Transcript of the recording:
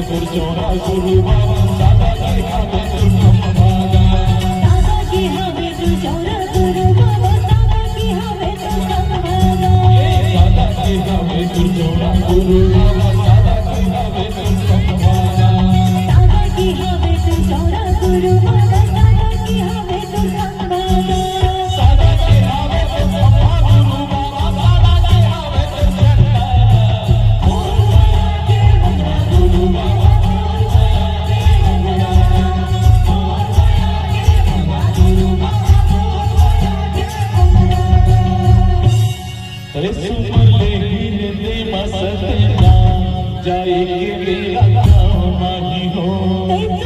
तुर चोरा गुरु बाबा दादा की हवे तुर खंभागा दादा की हवे तुर चोरा गुरु बाबा दादा की हवे तुर खंभागा दादा की हवे तुर चोरा गुरु बाबा दादा की हवे तुर खंभागा दादा की हवे तुर चोरा गुरु बाबा दादा की हवे तुर खंभागा दादा की हवे तुर खंभा गुरु बाबा दादा की हवे तुर जाए के मेरा काम नहीं हो।